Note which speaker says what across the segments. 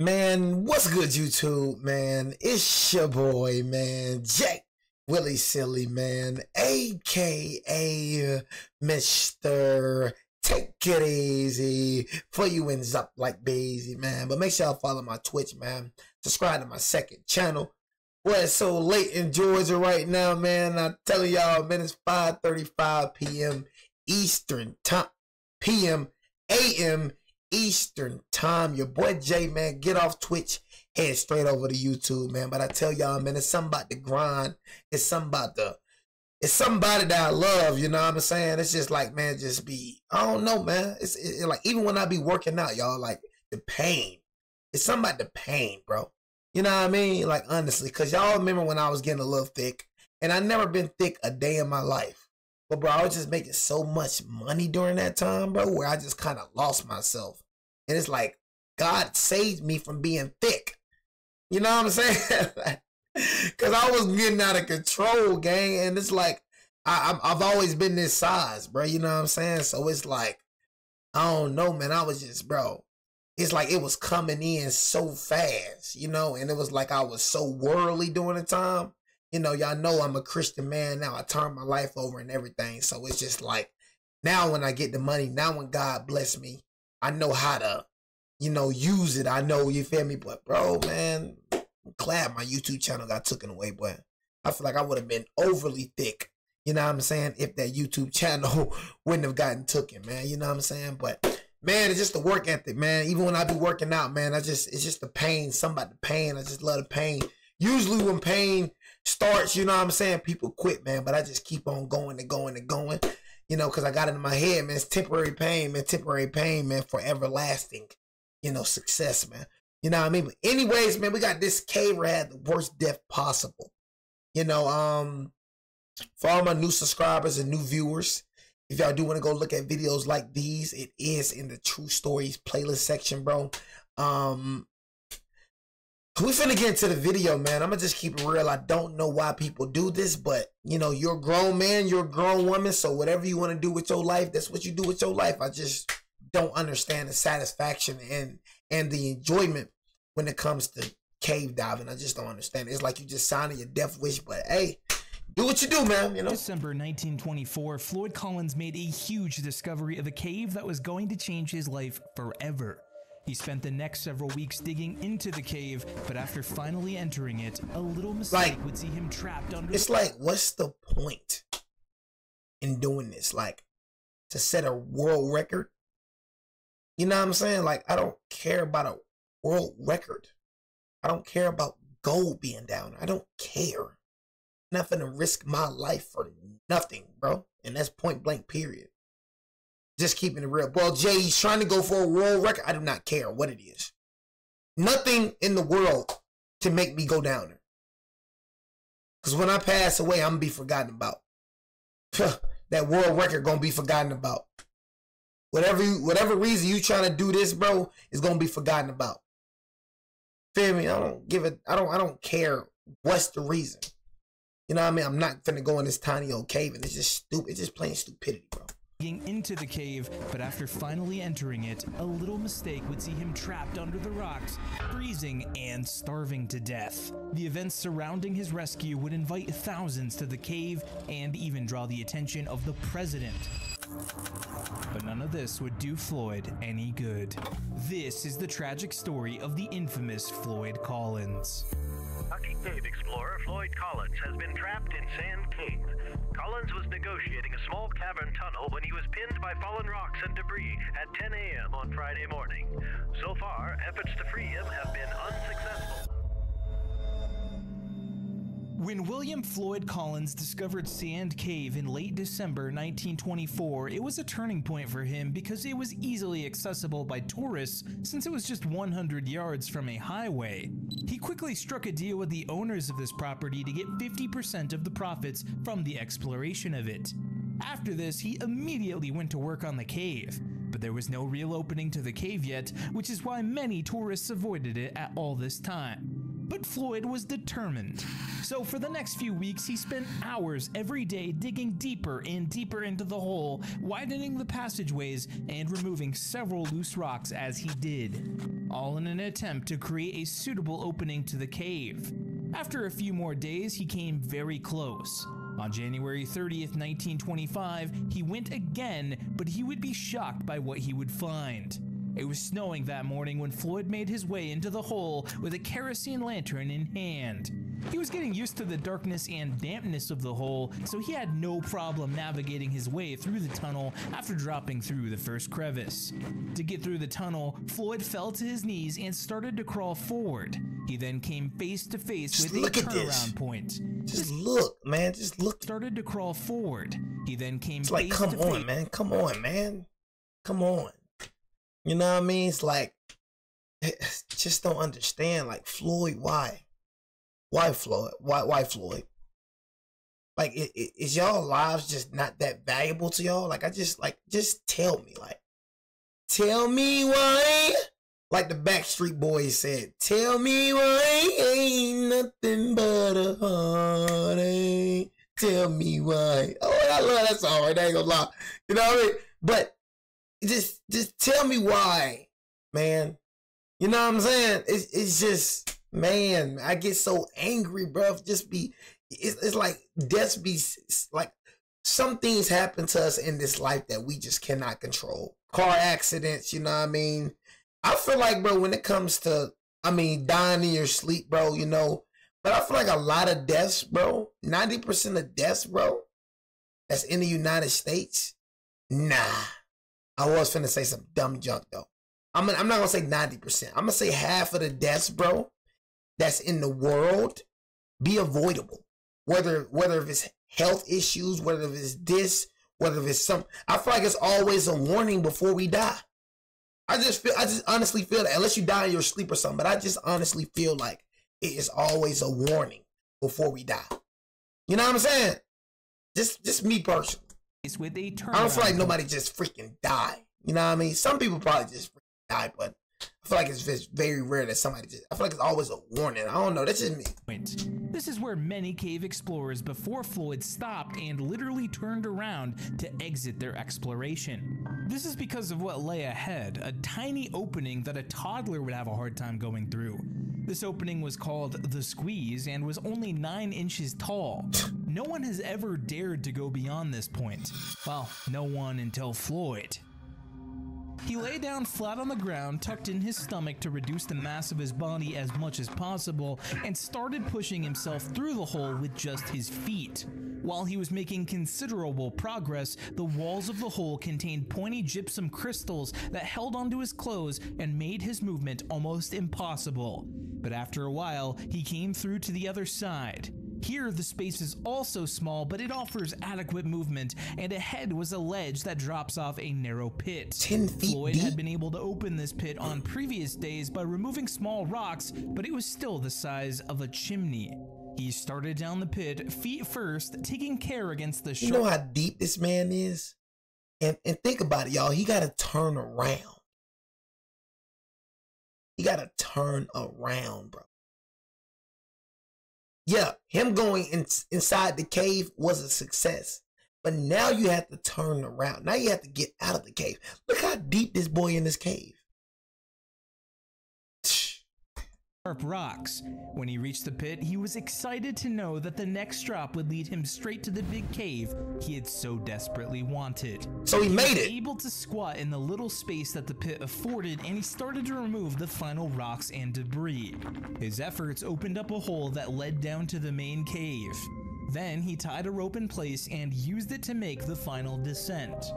Speaker 1: Man, what's good, YouTube, man? It's your boy, man, Jay Willie Silly, man, aka Mr. Take It Easy for you ends up like Beezy, man. But make sure y'all follow my Twitch, man. Subscribe to my second channel. Well, it's so late in Georgia right now, man. I'm telling y'all, man, it's 5:35 p.m. Eastern time, a.m. Eastern time. Your boy Jay, man, get off Twitch, head straight over to YouTube, man. But I tell y'all, man, it's something about the grind. It's something somebody that I love, you know what I'm saying? It's just like, man, just be, I don't know, man. It's like, even when I be working out, y'all, like, the pain. It's something about the pain, bro. You know what I mean? Like, honestly, because y'all remember when I was getting a little thick, and I never been thick a day in my life. But, bro, I was just making so much money during that time, bro, where I just kind of lost myself. And it's like, God saved me from being thick. You know what I'm saying? Because I was getting out of control, gang. And it's like, I've always been this size, bro. You know what I'm saying? So it's like, I don't know, man. I was just, bro. It's like it was coming in so fast, you know? And it was like I was so worldly during the time. You know, y'all know I'm a Christian man now. I turned my life over and everything. So it's just like, now when I get the money, now when God bless me, I know how to, you know, use it. I know, you feel me? But, bro, man, I'm glad my YouTube channel got taken away, boy. I feel like I would have been overly thick, you know what I'm saying, if that YouTube channel wouldn't have gotten taken, man. You know what I'm saying? But, man, it's just the work ethic, man. Even when I be working out, man, it's just the pain. Something about the pain. I just love the pain. Usually when pain starts, you know what I'm saying, people quit, man. But I just keep on going and going and going. You know, because I got it in my head, man. It's temporary pain, man, for everlasting, you know, success, man. You know what I mean? But anyways, man, we got this caver had the worst death possible. You know, for all my new subscribers and new viewers, if y'all do want to go look at videos like these, it is in the True Stories playlist section, bro. We finna get into the video, man. I'm gonna just keep it real. I don't know why people do this, but, you know, you're a grown man, you're a grown woman, so whatever you want to do with your life, that's what you do with your life. I just don't understand the satisfaction and the enjoyment when it comes to cave diving. I just don't understand. It's like you just signing your death wish, but hey, do what you do, man, you know?
Speaker 2: December 1924, Floyd Collins made a huge discovery of a cave that was going to change his life forever. He spent the next several weeks digging into the cave, but after finally entering it, a little mistake would see him trapped under.
Speaker 1: It's like, what's the point in doing this? Like, to set a world record? You know what I'm saying? Like, I don't care about a world record. I don't care about gold being down. I don't care. I'm not gonna risk my life for nothing, bro. And that's point blank, period. Just keeping it real. Well, Jay, he's trying to go for a world record. I do not care what it is. Nothing in the world to make me go down there. Because when I pass away, I'm going to be forgotten about. That world record going to be forgotten about. Whatever reason you trying to do this, bro, is going to be forgotten about. Feel me? I don't care what's the reason. You know what I mean? I'm not finna go in this tiny old cave, and it's just stupid. It's just plain stupidity, bro.
Speaker 2: Into the cave, but after finally entering it, a little mistake would see him trapped under the rocks, freezing and starving to death. The events surrounding his rescue would invite thousands to the cave and even draw the attention of the president. But none of this would do Floyd any good. This is the tragic story of the infamous Floyd Collins.
Speaker 3: Lucky cave explorer Floyd Collins has been trapped in Sand Cave. Collins was negotiating a small cavern tunnel when he was pinned by fallen rocks and debris at 10 a.m. on Friday morning. So far, efforts to free him have been unsuccessful.
Speaker 2: When William Floyd Collins discovered Sand Cave in late December 1924, it was a turning point for him because it was easily accessible by tourists since it was just 100 yards from a highway. He quickly struck a deal with the owners of this property to get 50% of the profits from the exploration of it. After this, he immediately went to work on the cave. but there was no real opening to the cave yet, which is why many tourists avoided it at all this time. But Floyd was determined. So for the next few weeks, he spent hours every day digging deeper and deeper into the hole, widening the passageways and removing several loose rocks as he did, all in an attempt to create a suitable opening to the cave. After a few more days, he came very close. On January 30th, 1925, he went again, but he would be shocked by what he would find. It was snowing that morning when Floyd made his way into the hole with a kerosene lantern in hand. He was getting used to the darkness and dampness of the hole, so he had no problem navigating his way through the tunnel after dropping through the first crevice. To get through the tunnel, Floyd fell to his knees and started to crawl forward. He then came face to face with a turnaround point.
Speaker 1: Just look, man. Just look.
Speaker 2: Started to crawl forward. He then came
Speaker 1: It's like, come on, man. Come on, man. Come on. You know what I mean? It's like, just don't understand. Like, Floyd, why? Why Floyd? Why Floyd? Like, is y'all lives just not that valuable to y'all? Like, just tell me. Like, tell me why. Like the Backstreet Boys said, tell me why ain't nothing but a heartache. Tell me why. Oh, I love that song. Right? I ain't gonna lie. You know what I mean? But just tell me why, man. You know what I'm saying? It's just, man, I get so angry, bro. It's like death be like, some things happen to us in this life that we just cannot control. Car accidents, you know what I mean? I feel like, bro, when it comes to, dying in your sleep, bro, you know, but I feel like a lot of deaths, bro, 90% of deaths, bro, that's in the United States, nah. I was finna say some dumb junk, though. I'm not gonna say 90%. I'm gonna say half of the deaths, bro, that's in the world be avoidable. Whether if it's health issues, whether if it's this, whether if it's some, I feel like it's always a warning before we die. I just honestly feel that, unless you die in your sleep or something, but I just honestly feel like it is always a warning before we die. You know what I'm saying? Just me personally.
Speaker 2: With a
Speaker 1: I don't feel like nobody just freaking die. You know what I mean? Some people probably just freaking die, but I feel like it's very rare that somebody I feel like it's always a warning. I don't know. That's just me.
Speaker 2: This is where many cave explorers before Floyd stopped and literally turned around to exit their exploration. This is because of what lay ahead, a tiny opening that a toddler would have a hard time going through. This opening was called the Squeeze and was only 9 inches tall. No one has ever dared to go beyond this point. Well, no one until Floyd. He lay down flat on the ground, tucked in his stomach to reduce the mass of his body as much as possible, and started pushing himself through the hole with just his feet. While he was making considerable progress, the walls of the hole contained pointy gypsum crystals that held onto his clothes and made his movement almost impossible. But after a while, he came through to the other side. Here, the space is also small, but it offers adequate movement, and ahead was a ledge that drops off a narrow pit.
Speaker 1: 10 feet
Speaker 2: Floyd
Speaker 1: deep?
Speaker 2: had been able to open this pit on previous days by removing small rocks, but it was still the size of a chimney. He started down the pit, feet first, taking care against the
Speaker 1: You know how deep this man is? And think about it, y'all. He got to turn around. He got to turn around, bro. Yeah, him going inside the cave was a success. But now you have to turn around. Now you have to get out of the cave. Look how deep this boy in this cave.
Speaker 2: Sharp rocks. When he reached the pit, he was excited to know that the next drop would lead him straight to the big cave he had so desperately wanted.
Speaker 1: So he made it.
Speaker 2: He was able to squat in the little space that the pit afforded, and he started to remove the final rocks and debris. His efforts opened up a hole that led down to the main cave. Then he tied a rope in place and used it to make the final descent.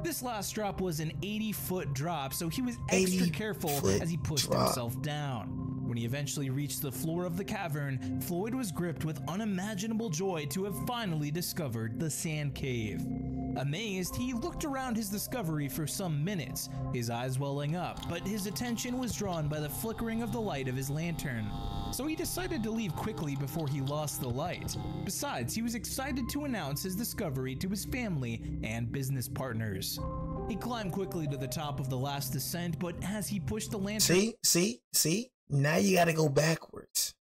Speaker 2: This last drop was an 80-foot drop, so he was extra careful as he pushed himself down. When he eventually reached the floor of the cavern, Floyd was gripped with unimaginable joy to have finally discovered the sand cave. Amazed, he looked around his discovery for some minutes, his eyes welling up, but his attention was drawn by the flickering of the light of his lantern. So he decided to leave quickly before he lost the light. Besides, he was excited to announce his discovery to his family and business partners. He climbed quickly to the top of the last descent, but as he pushed the lantern...
Speaker 1: See? Now you gotta go backwards.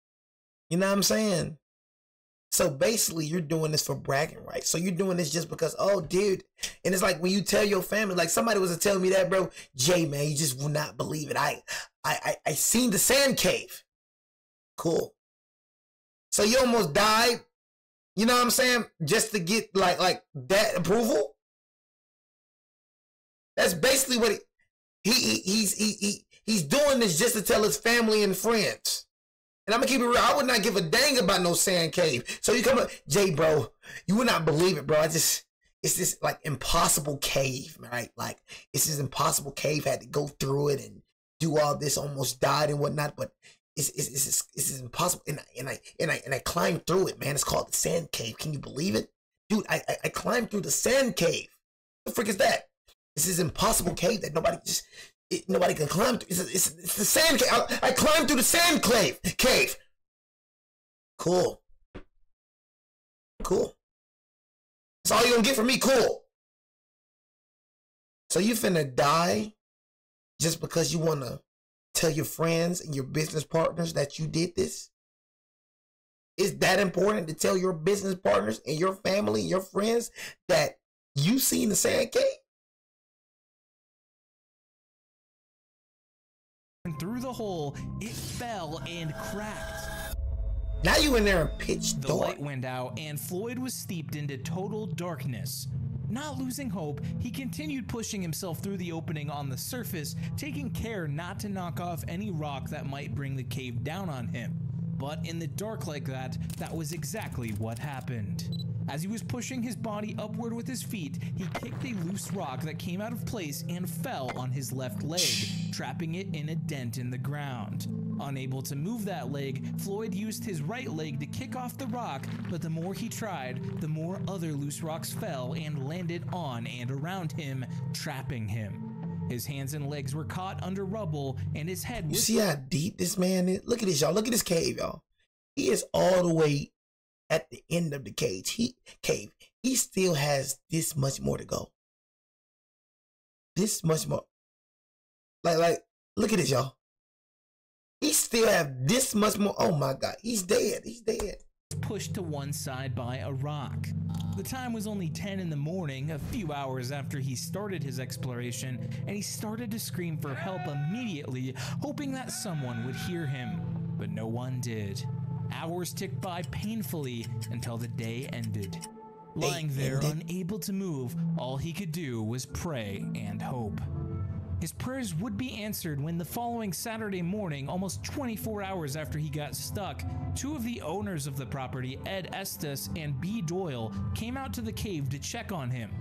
Speaker 1: You know what I'm saying? So basically, you're doing this for bragging rights. So you're doing this just because, oh, dude. And it's like when you tell your family, like somebody was to tell me that, bro. Jay, man, you just will not believe it. I seen the sand cave. Cool. So you almost died. You know what I'm saying? Just to get like that approval. That's basically what he's doing this just to tell his family and friends. And I'm gonna keep it real. I would not give a dang about no sand cave. So you come up, Jay, bro, you would not believe it, bro. It's this like impossible cave, right? Like it's this impossible cave. Had to go through it and do all this, almost died and whatnot. But it's impossible. And I climbed through it, man. It's called the sand cave. Can you believe it, dude? I climbed through the sand cave. What the frick is that? It's this impossible cave that nobody can climb through. It's the sand cave. I climbed through the sand cave. Cool. That's all you gonna get from me. Cool. So you finna die just because you wanna tell your friends and your business partners that you did this? Is that important to tell your business partners and your family and your friends that you seen the sand cave?
Speaker 2: Through the hole, it fell and cracked.
Speaker 1: Now you in there in pitch dark.
Speaker 2: The light went out and Floyd was steeped into total darkness. Not losing hope, he continued pushing himself through the opening on the surface, taking care not to knock off any rock that might bring the cave down on him. But in the dark like that was exactly what happened. As he was pushing his body upward with his feet, he kicked a loose rock that came out of place and fell on his left leg, trapping it in a dent in the ground. Unable to move that leg, Floyd used his right leg to kick off the rock, but the more he tried, the more other loose rocks fell and landed on and around him, trapping him. His hands and legs were caught under rubble, and his head was...
Speaker 1: You see how deep this man is? Look at this, y'all. Look at this cave, y'all. He is all the way at the end of the cave. He still has this much more to go. This much more. Like, look at this, y'all. He still have this much more. Oh my God, he's dead. He's dead.
Speaker 2: Pushed to one side by a rock. The time was only 10 in the morning, a few hours after he started his exploration, and he started to scream for help immediately, hoping that someone would hear him. But no one did. Hours ticked by painfully until the day ended. Lying there, unable to move, all he could do was pray and hope. His prayers would be answered when the following Saturday morning, almost 24 hours after he got stuck, two of the owners of the property, Ed Estes and B. Doyle, came out to the cave to check on him.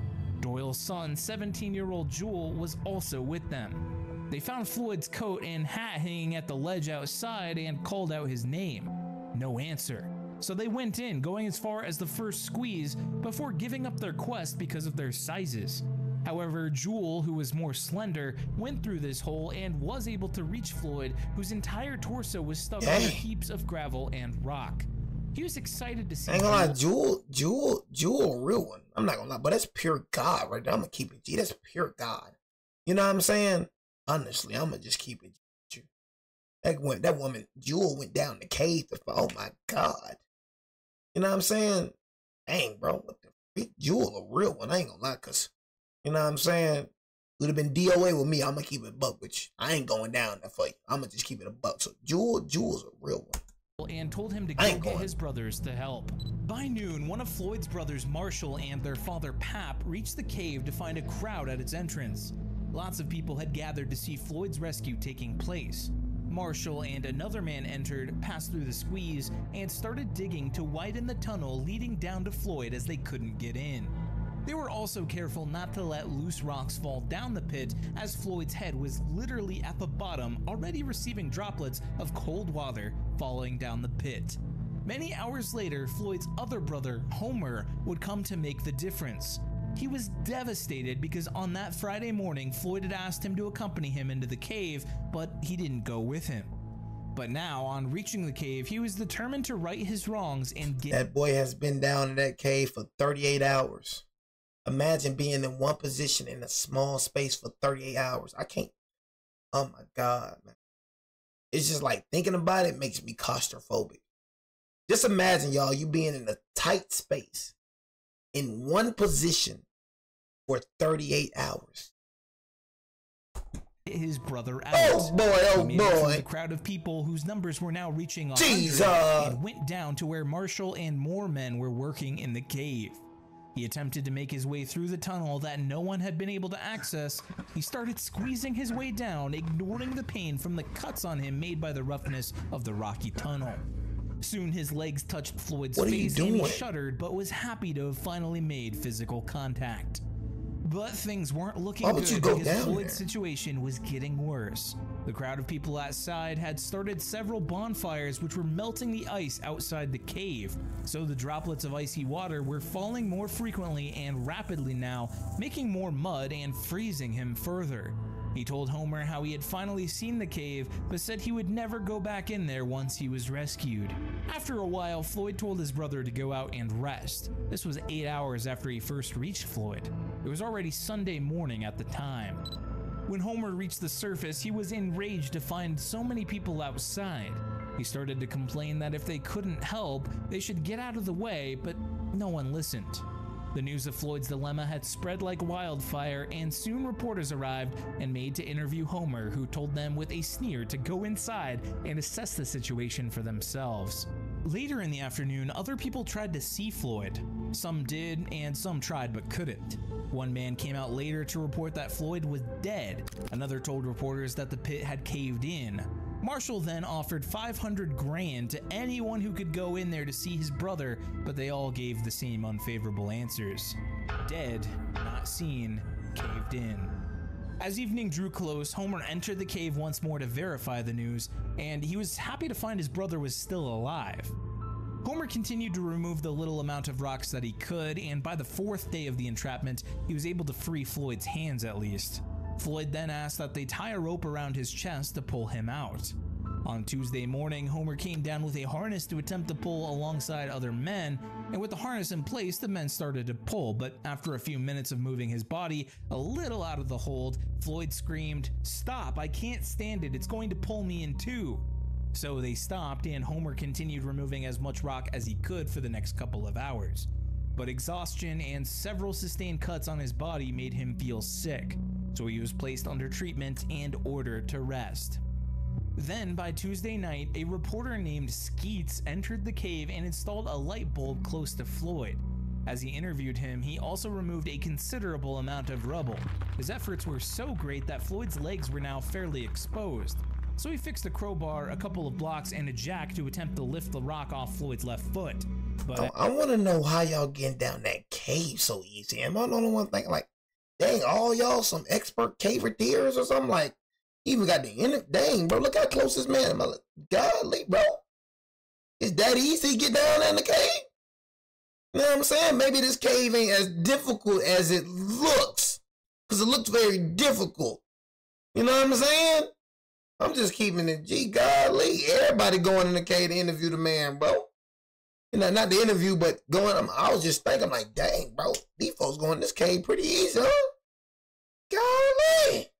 Speaker 2: Doyle's son, 17-year-old Jewel, was also with them. They found Floyd's coat and hat hanging at the ledge outside and called out his name. No answer. So they went in, going as far as the first squeeze before giving up their quest because of their sizes. However, Jewel, who was more slender, went through this hole and was able to reach Floyd, whose entire torso was stuck under heaps of gravel and rock. He was excited to see.
Speaker 1: I ain't gonna lie, Jewel, a real one. I'm not gonna lie, but that's pure God right there. I'm gonna keep it G. That's pure God. You know what I'm saying? Honestly, I'm gonna just keep it G. That woman, Jewel, went down the cave to fall. Oh my God. You know what I'm saying? Dang, bro, what the freak? Jewel, a real one. I ain't gonna lie, cause you know what I'm saying? Would have been DOA with me. I'm gonna keep it a buck, which I ain't going down there for you. I'm gonna just keep it a buck. So Jewel's a real one.
Speaker 2: And told him to go get his brothers to help. By noon, one of Floyd's brothers, Marshall, and their father, Pap, reached the cave to find a crowd at its entrance. Lots of people had gathered to see Floyd's rescue taking place. Marshall and another man entered, passed through the squeeze, and started digging to widen the tunnel leading down to Floyd as they couldn't get in. They were also careful not to let loose rocks fall down the pit, as Floyd's head was literally at the bottom, already receiving droplets of cold water falling down the pit. Many hours later, Floyd's other brother, Homer, would come to make the difference. He was devastated because on that Friday morning, Floyd had asked him to accompany him into the cave, but he didn't go with him. But now, on reaching the cave, he was determined to right his wrongs and get—
Speaker 1: That boy has been down in that cave for 38 hours. Imagine being in one position in a small space for 38 hours. I can't. Oh my God, man. It's just like thinking about it makes me claustrophobic. Just imagine, y'all, you being in a tight space in one position for 38 hours.
Speaker 2: His brother out.
Speaker 1: Oh boy,
Speaker 2: He made it through the crowd of people whose numbers were now reaching 100 and went down to where Marshall and more men were working in the cave. He attempted to make his way through the tunnel that no one had been able to access. He started squeezing his way down, ignoring the pain from the cuts on him made by the roughness of the rocky tunnel. Soon his legs touched Floyd's face and he shuddered, but was happy to have finally made physical contact. But things weren't looking good because Floyd's situation was getting worse. The crowd of people outside had started several bonfires which were melting the ice outside the cave, so the droplets of icy water were falling more frequently and rapidly now, making more mud and freezing him further. He told Homer how he had finally seen the cave, but said he would never go back in there once he was rescued. After a while, Floyd told his brother to go out and rest. This was 8 hours after he first reached Floyd. It was already Sunday morning at the time. When Homer reached the surface, he was enraged to find so many people outside. He started to complain that if they couldn't help, they should get out of the way, but no one listened. The news of Floyd's dilemma had spread like wildfire, and soon reporters arrived and made to interview Homer, who told them with a sneer to go inside and assess the situation for themselves. Later in the afternoon, other people tried to see Floyd. Some did, and some tried but couldn't. One man came out later to report that Floyd was dead. Another told reporters that the pit had caved in. Marshall then offered $500,000 to anyone who could go in there to see his brother, but they all gave the same unfavorable answers. Dead, not seen, caved in. As evening drew close, Homer entered the cave once more to verify the news, and he was happy to find his brother was still alive. Homer continued to remove the little amount of rocks that he could, and by the 4th day of the entrapment, he was able to free Floyd's hands at least. Floyd then asked that they tie a rope around his chest to pull him out. On Tuesday morning, Homer came down with a harness to attempt to pull alongside other men, and with the harness in place, the men started to pull, but after a few minutes of moving his body a little out of the hold, Floyd screamed, "Stop, I can't stand it, it's going to pull me in two." So they stopped, and Homer continued removing as much rock as he could for the next couple of hours. But exhaustion and several sustained cuts on his body made him feel sick, so he was placed under treatment and ordered to rest. Then, by Tuesday night, a reporter named Skeets entered the cave and installed a light bulb close to Floyd. As he interviewed him, he also removed a considerable amount of rubble. His efforts were so great that Floyd's legs were now fairly exposed. So he fixed a crowbar, a couple of blocks, and a jack to attempt to lift the rock off Floyd's left foot. But
Speaker 1: I want to know how y'all getting down that cave so easy. Am I the only one thinking like, dang, all y'all some expert caveteers or something? Like, even got the dang, bro, look how close this man. I'm like, golly, bro. It's that easy to get down in the cave? You know what I'm saying? Maybe this cave ain't as difficult as it looks. Because it looks very difficult. You know what I'm saying? I'm just keeping it G. Golly, everybody going in the cave to interview the man, bro. You know, not the interview, but going, I was just thinking, like, dang, bro, these folks going in this cave pretty easy, huh? Golly.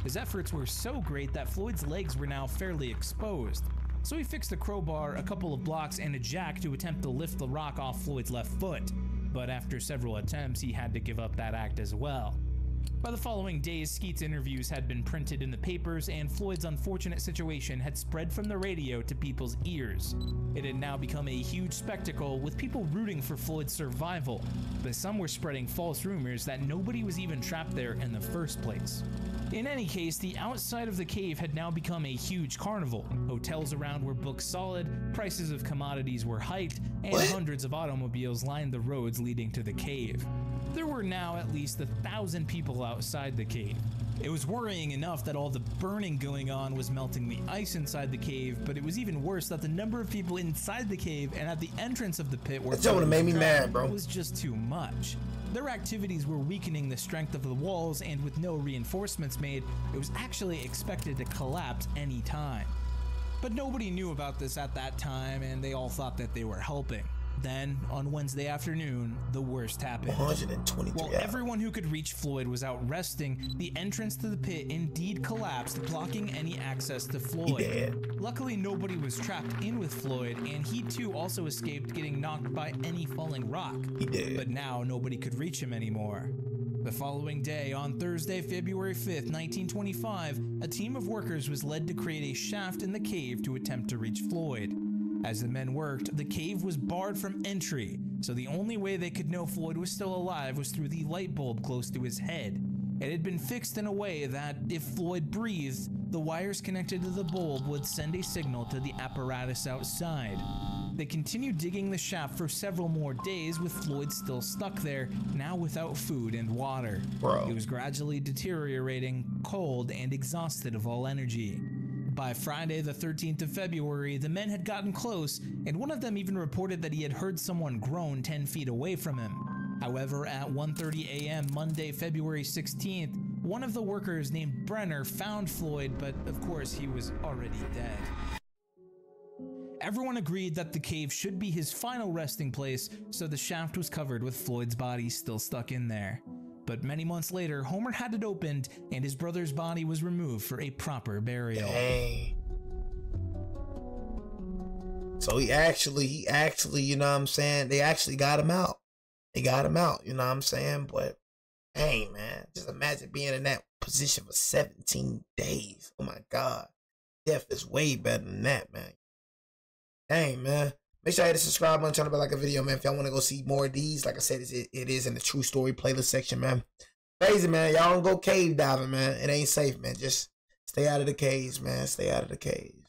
Speaker 2: His efforts were so great that Floyd's legs were now fairly exposed. So he fixed a crowbar, a couple of blocks, and a jack to attempt to lift the rock off Floyd's left foot. But after several attempts, he had to give up that act as well. By the following days, Skeet's interviews had been printed in the papers, and Floyd's unfortunate situation had spread from the radio to people's ears. It had now become a huge spectacle, with people rooting for Floyd's survival, but some were spreading false rumors that nobody was even trapped there in the first place. In any case, the outside of the cave had now become a huge carnival. Hotels around were booked solid, prices of commodities were hiked, and hundreds of automobiles lined the roads leading to the cave. There were now at least 1,000 people outside the cave. It was worrying enough that all the burning going on was melting the ice inside the cave, but it was even worse that the number of people inside the cave and at the entrance of the pit where
Speaker 1: that made me mad, bro.
Speaker 2: Was just too much. Their activities were weakening the strength of the walls, and with no reinforcements made, it was actually expected to collapse any time. But nobody knew about this at that time, and they all thought that they were helping. Then, on Wednesday afternoon, the worst happened.
Speaker 1: 123
Speaker 2: While
Speaker 1: hours.
Speaker 2: everyone who could reach Floyd was out resting, the entrance to the pit indeed collapsed, blocking any access to Floyd.
Speaker 1: He dead.
Speaker 2: Luckily, nobody was trapped in with Floyd, and he too also escaped getting knocked by any falling rock.
Speaker 1: He dead.
Speaker 2: But now nobody could reach him anymore. The following day, on Thursday, February 5th, 1925, a team of workers was led to create a shaft in the cave to attempt to reach Floyd. As the men worked, the cave was barred from entry, so the only way they could know Floyd was still alive was through the light bulb close to his head. It had been fixed in a way that, if Floyd breathed, the wires connected to the bulb would send a signal to the apparatus outside. They continued digging the shaft for several more days, with Floyd still stuck there, now without food and water.
Speaker 1: Bro.
Speaker 2: He was gradually deteriorating, cold, and exhausted of all energy. By Friday, the 13th of February, the men had gotten close, and one of them even reported that he had heard someone groan 10 feet away from him. However, at 1:30 a.m. Monday, February 16th, one of the workers named Brenner found Floyd, but of course he was already dead. Everyone agreed that the cave should be his final resting place, so the shaft was covered with Floyd's body still stuck in there. But many months later, Homer had it opened, and his brother's body was removed for a proper burial.
Speaker 1: Dang. So he actually, you know what I'm saying? They actually got him out. They got him out, you know what I'm saying? But, dang, man. Just imagine being in that position for 17 days. Oh, my God. Death is way better than that, man. Dang, man. Make sure you hit the subscribe button, turn on the bell like a video, man. If y'all want to go see more of these, like I said, it is in the True Story playlist section, man. Crazy, man. Y'all don't go cave diving, man. It ain't safe, man. Just stay out of the caves, man. Stay out of the caves.